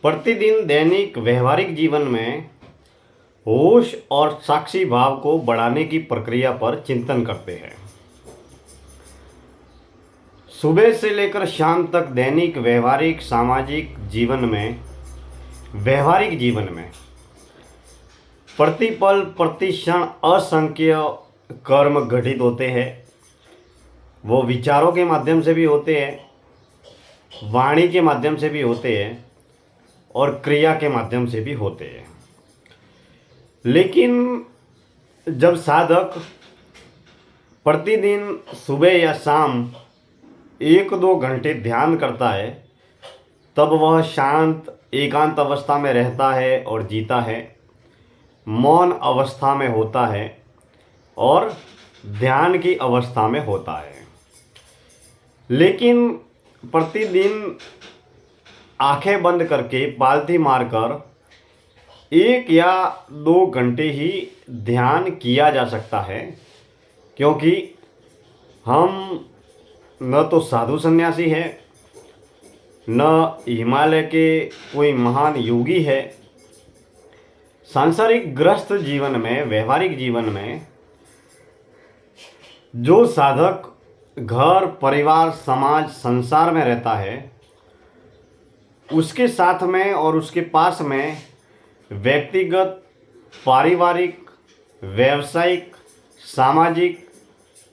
प्रतिदिन दैनिक व्यवहारिक जीवन में होश और साक्षी भाव को बढ़ाने की प्रक्रिया पर चिंतन करते हैं। सुबह से लेकर शाम तक दैनिक व्यवहारिक जीवन में प्रतिपल प्रतिक्षण असंख्य कर्म घटित होते हैं। वो विचारों के माध्यम से भी होते हैं, वाणी के माध्यम से भी होते हैं और क्रिया के माध्यम से भी होते हैं। लेकिन जब साधक प्रतिदिन सुबह या शाम 1-2 घंटे ध्यान करता है, तब वह शांत एकांत अवस्था में रहता है और जीता है, मौन अवस्था में होता है और ध्यान की अवस्था में होता है। लेकिन प्रतिदिन आंखें बंद करके पालथी मारकर 1 या 2 घंटे ही ध्यान किया जा सकता है, क्योंकि हम न तो साधु सन्यासी है, न हिमालय के कोई महान योगी है। सांसारिक ग्रस्त जीवन में, व्यवहारिक जीवन में जो साधक घर परिवार समाज संसार में रहता है, उसके साथ में और उसके पास में व्यक्तिगत, पारिवारिक, व्यावसायिक, सामाजिक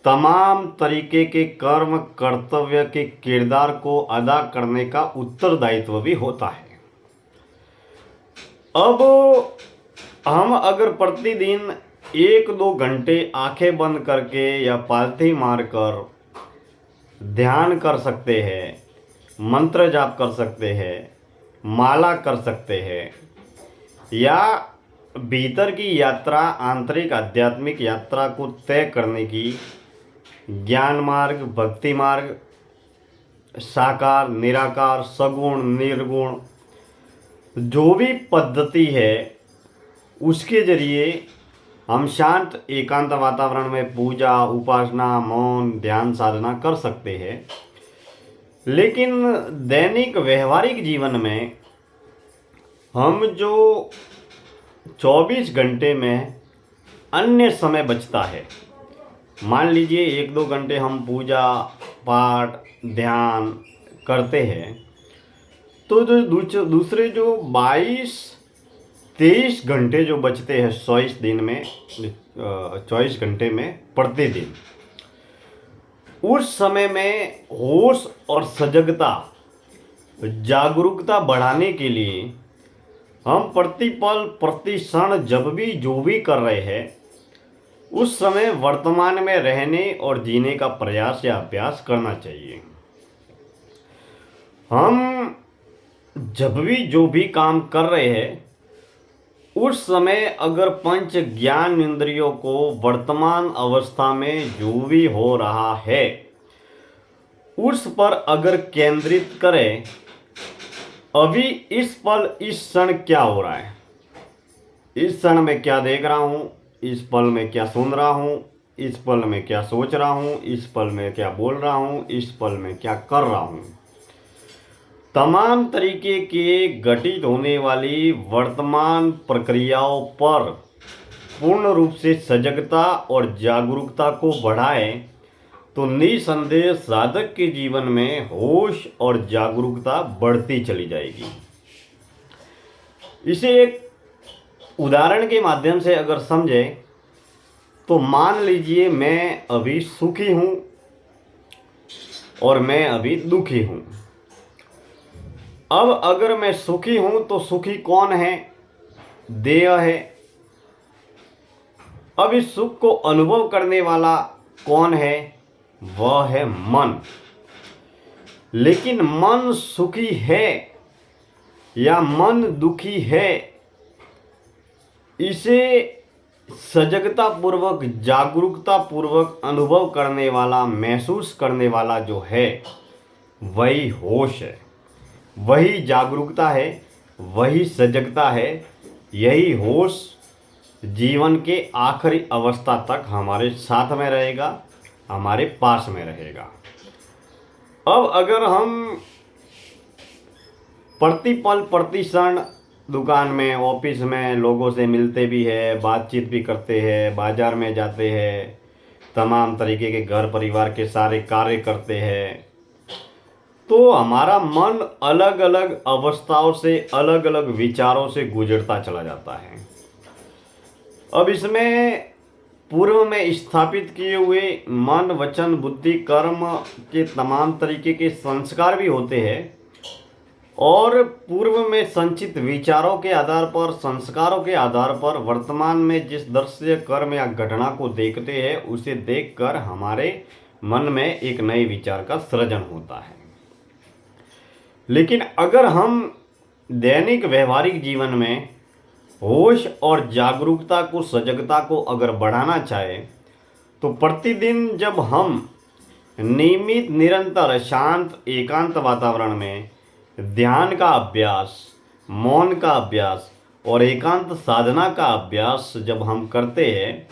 तमाम तरीके के कर्म कर्तव्य के किरदार को अदा करने का उत्तरदायित्व भी होता है। अब हम अगर प्रतिदिन 1-2 घंटे आंखें बंद करके या पालथी मारकर ध्यान कर सकते हैं, मंत्र जाप कर सकते हैं, माला कर सकते हैं, या भीतर की यात्रा, आंतरिक आध्यात्मिक यात्रा को तय करने की ज्ञान मार्ग, भक्ति मार्ग, साकार निराकार, सगुण निर्गुण जो भी पद्धति है, उसके जरिए हम शांत एकांत वातावरण में पूजा, उपासना, मौन, ध्यान साधना कर सकते हैं। लेकिन दैनिक व्यवहारिक जीवन में हम जो 24 घंटे में अन्य समय बचता है, मान लीजिए 1-2 घंटे हम पूजा पाठ ध्यान करते हैं, तो जो दूसरे जो 22-23 घंटे जो बचते हैं 24 दिन में, 24 घंटे में प्रतिदिन, उस समय में होश और सजगता, जागरूकता बढ़ाने के लिए हम प्रतिपल प्रतिक्षण जब भी जो भी कर रहे हैं, उस समय वर्तमान में रहने और जीने का प्रयास या अभ्यास करना चाहिए। हम जब भी जो भी काम कर रहे हैं, उस समय अगर पंच ज्ञान इंद्रियों को वर्तमान अवस्था में जो भी हो रहा है उस पर अगर केंद्रित करें, अभी इस पल इस क्षण क्या हो रहा है, इस क्षण में क्या देख रहा हूँ, इस पल में क्या सुन रहा हूँ, इस पल में क्या सोच रहा हूँ, इस पल में क्या बोल रहा हूँ, इस पल में क्या कर रहा हूँ, तमाम तरीके के घटित होने वाली वर्तमान प्रक्रियाओं पर पूर्ण रूप से सजगता और जागरूकता को बढ़ाएं, तो निसंदेह साधक के जीवन में होश और जागरूकता बढ़ती चली जाएगी। इसे एक उदाहरण के माध्यम से अगर समझें, तो मान लीजिए मैं अभी सुखी हूँ और मैं अभी दुखी हूँ। अब अगर मैं सुखी हूँ तो सुखी कौन है? देह है। अब इस सुख को अनुभव करने वाला कौन है? वह है मन। लेकिन मन सुखी है या मन दुखी है, इसे सजगता पूर्वक, जागरूकता पूर्वक अनुभव करने वाला, महसूस करने वाला जो है, वही होश है, वही जागरूकता है, वही सजगता है। यही होश जीवन के आखिरी अवस्था तक हमारे साथ में रहेगा, हमारे पास में रहेगा। अब अगर हम प्रति पल प्रति क्षण दुकान में, ऑफिस में लोगों से मिलते भी है, बातचीत भी करते हैं, बाजार में जाते हैं, तमाम तरीके के घर परिवार के सारे कार्य करते हैं। तो हमारा मन अलग अलग अवस्थाओं से, अलग अलग विचारों से गुजरता चला जाता है। अब इसमें पूर्व में स्थापित किए हुए मन, वचन, बुद्धि, कर्म के तमाम तरीके के संस्कार भी होते हैं, और पूर्व में संचित विचारों के आधार पर, संस्कारों के आधार पर वर्तमान में जिस दृश्य, कर्म या घटना को देखते हैं, उसे देखकर हमारे मन में एक नए विचार का सृजन होता है। लेकिन अगर हम दैनिक व्यवहारिक जीवन में होश और जागरूकता को, सजगता को अगर बढ़ाना चाहे, तो प्रतिदिन जब हम नियमित, निरंतर, शांत, एकांत वातावरण में ध्यान का अभ्यास, मौन का अभ्यास और एकांत साधना का अभ्यास जब हम करते हैं,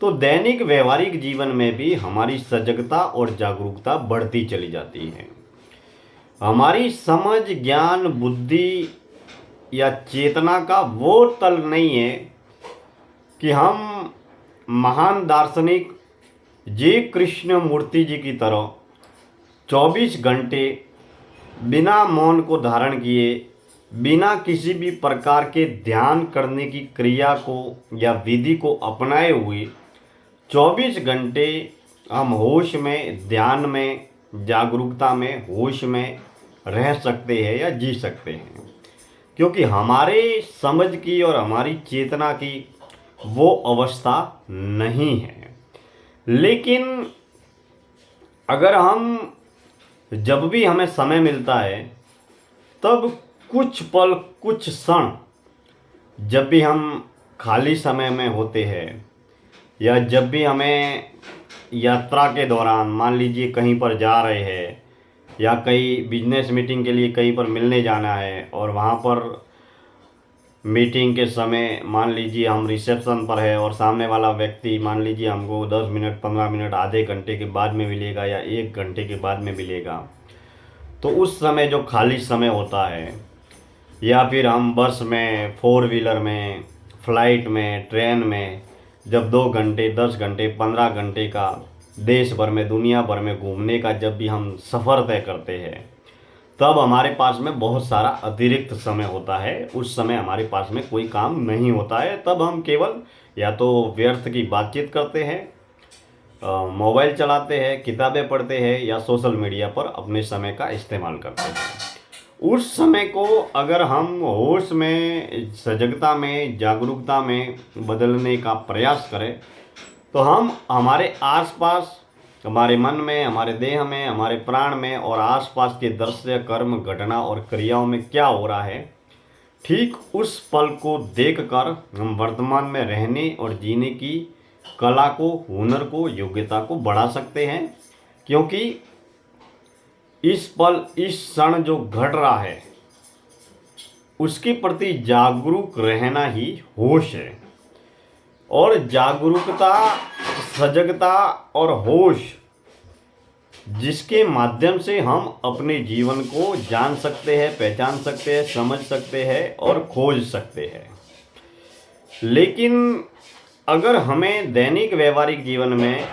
तो दैनिक व्यवहारिक जीवन में भी हमारी सजगता और जागरूकता बढ़ती चली जाती है। हमारी समझ, ज्ञान, बुद्धि या चेतना का वो तल नहीं है कि हम महान दार्शनिक जी कृष्ण मूर्ति जी की तरह 24 घंटे बिना मौन को धारण किए, बिना किसी भी प्रकार के ध्यान करने की क्रिया को या विधि को अपनाए हुए 24 घंटे हम होश में, ध्यान में, जागरूकता में, होश में रह सकते हैं या जी सकते हैं। क्योंकि हमारे समझ की और हमारी चेतना की वो अवस्था नहीं है। लेकिन अगर हम, जब भी हमें समय मिलता है, तब कुछ पल, कुछ क्षण, जब भी हम खाली समय में होते हैं या जब भी हमें यात्रा के दौरान, मान लीजिए कहीं पर जा रहे हैं या कहीं बिजनेस मीटिंग के लिए कहीं पर मिलने जाना है, और वहाँ पर मीटिंग के समय मान लीजिए हम रिसेप्शन पर है और सामने वाला व्यक्ति मान लीजिए हमको 10 मिनट, 15 मिनट, आधे घंटे के बाद में मिलेगा या 1 घंटे के बाद में मिलेगा, तो उस समय जो खाली समय होता है, या फिर हम बस में, 4 व्हीलर में, फ्लाइट में, ट्रेन में जब 2 घंटे, 10 घंटे, 15 घंटे का देश भर में, दुनिया भर में घूमने का जब भी हम सफ़र तय करते हैं, तब हमारे पास में बहुत सारा अतिरिक्त समय होता है। उस समय हमारे पास में कोई काम नहीं होता है। तब हम केवल या तो व्यर्थ की बातचीत करते हैं, मोबाइल चलाते हैं, किताबें पढ़ते हैं या सोशल मीडिया पर अपने समय का इस्तेमाल करते हैं। उस समय को अगर हम होश में, सजगता में, जागरूकता में बदलने का प्रयास करें, तो हम हमारे आसपास, हमारे मन में, हमारे देह में, हमारे प्राण में और आसपास के दृश्य, कर्म, घटना और क्रियाओं में क्या हो रहा है, ठीक उस पल को देखकर हम वर्तमान में रहने और जीने की कला को, हुनर को, योग्यता को बढ़ा सकते हैं। क्योंकि इस पल, इस क्षण जो घट रहा है, उसके प्रति जागरूक रहना ही होश है। और जागरूकता, सजगता और होश, जिसके माध्यम से हम अपने जीवन को जान सकते हैं, पहचान सकते हैं, समझ सकते हैं और खोज सकते हैं। लेकिन अगर हमें दैनिक व्यवहारिक जीवन में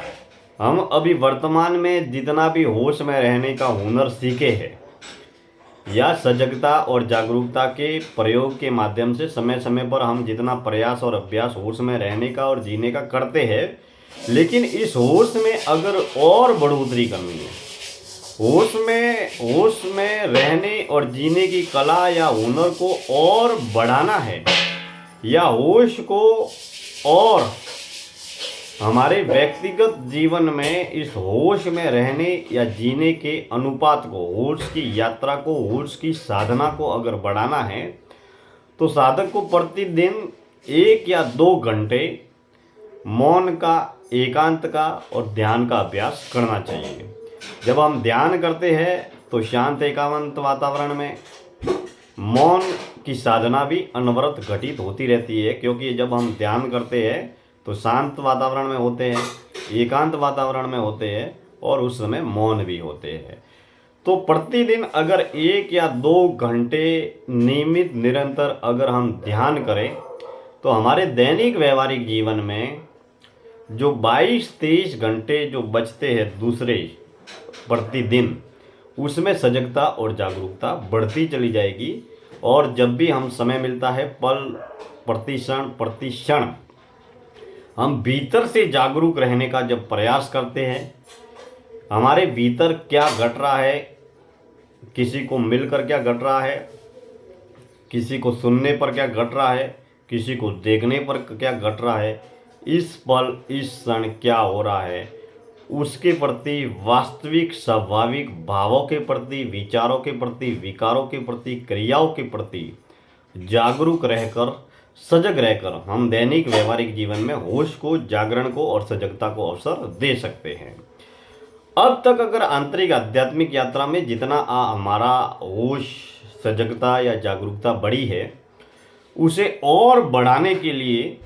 हम अभी वर्तमान में जितना भी होश में रहने का हुनर सीखे हैं या सजगता और जागरूकता के प्रयोग के माध्यम से समय समय पर हम जितना प्रयास और अभ्यास होश में रहने का और जीने का करते हैं, लेकिन इस होश में अगर और बढ़ोतरी करनी है, होश में रहने और जीने की कला या हुनर को और बढ़ाना है, या होश को और हमारे व्यक्तिगत जीवन में इस होश में रहने या जीने के अनुपात को, होश की यात्रा को, होश की साधना को अगर बढ़ाना है, तो साधक को प्रतिदिन 1 या 2 घंटे मौन का, एकांत का और ध्यान का अभ्यास करना चाहिए। जब हम ध्यान करते हैं तो शांत, एकांत वातावरण में मौन की साधना भी अनवरत घटित होती रहती है। क्योंकि जब हम ध्यान करते हैं तो शांत वातावरण में होते हैं, एकांत वातावरण में होते हैं और उस समय मौन भी होते हैं। तो प्रतिदिन अगर 1 या 2 घंटे नियमित निरंतर अगर हम ध्यान करें तो हमारे दैनिक व्यवहारिक जीवन में जो 22-23 घंटे जो बचते हैं दूसरे प्रतिदिन, उसमें सजगता और जागरूकता बढ़ती चली जाएगी। और जब भी हम समय मिलता है, पल प्रतिक्षण हम भीतर से जागरूक रहने का जब प्रयास करते हैं, हमारे भीतर क्या घट रहा है, किसी को मिलकर क्या घट रहा है, किसी को सुनने पर क्या घट रहा है, किसी को देखने पर क्या घट रहा है, इस पल इस क्षण क्या हो रहा है, उसके प्रति वास्तविक स्वाभाविक भावों के प्रति, विचारों के प्रति, विकारों के प्रति, क्रियाओं के प्रति जागरूक रहकर, सजग रहकर हम दैनिक व्यवहारिक जीवन में होश को, जागरण को और सजगता को अवसर दे सकते हैं। अब तक अगर आंतरिक आध्यात्मिक यात्रा में जितना हमारा होश, सजगता या जागरूकता बढ़ी है, उसे और बढ़ाने के लिए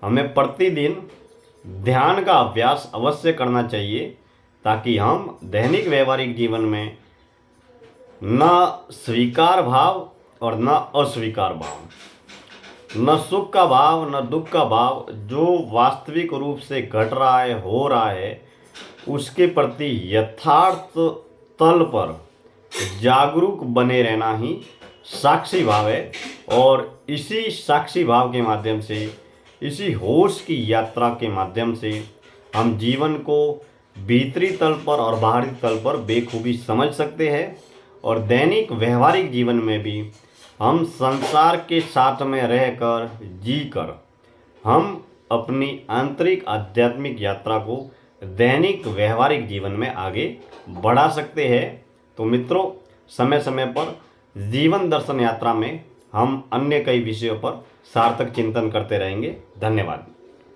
हमें प्रतिदिन ध्यान का अभ्यास अवश्य करना चाहिए, ताकि हम दैनिक व्यवहारिक जीवन में न स्वीकार भाव और न अस्वीकार भाव, न सुख का भाव न दुख का भाव, जो वास्तविक रूप से घट रहा है, हो रहा है, उसके प्रति यथार्थ तल पर जागरूक बने रहना ही साक्षी भाव है। और इसी साक्षी भाव के माध्यम से, इसी होश की यात्रा के माध्यम से हम जीवन को भीतरी तल पर और बाहरी तल पर बेखूबी समझ सकते हैं। और दैनिक व्यवहारिक जीवन में भी हम संसार के साथ में रहकर, जीकर हम अपनी आंतरिक आध्यात्मिक यात्रा को दैनिक व्यवहारिक जीवन में आगे बढ़ा सकते हैं। तो मित्रों, समय समय पर जीवन दर्शन यात्रा में हम अन्य कई विषयों पर सार्थक चिंतन करते रहेंगे। धन्यवाद।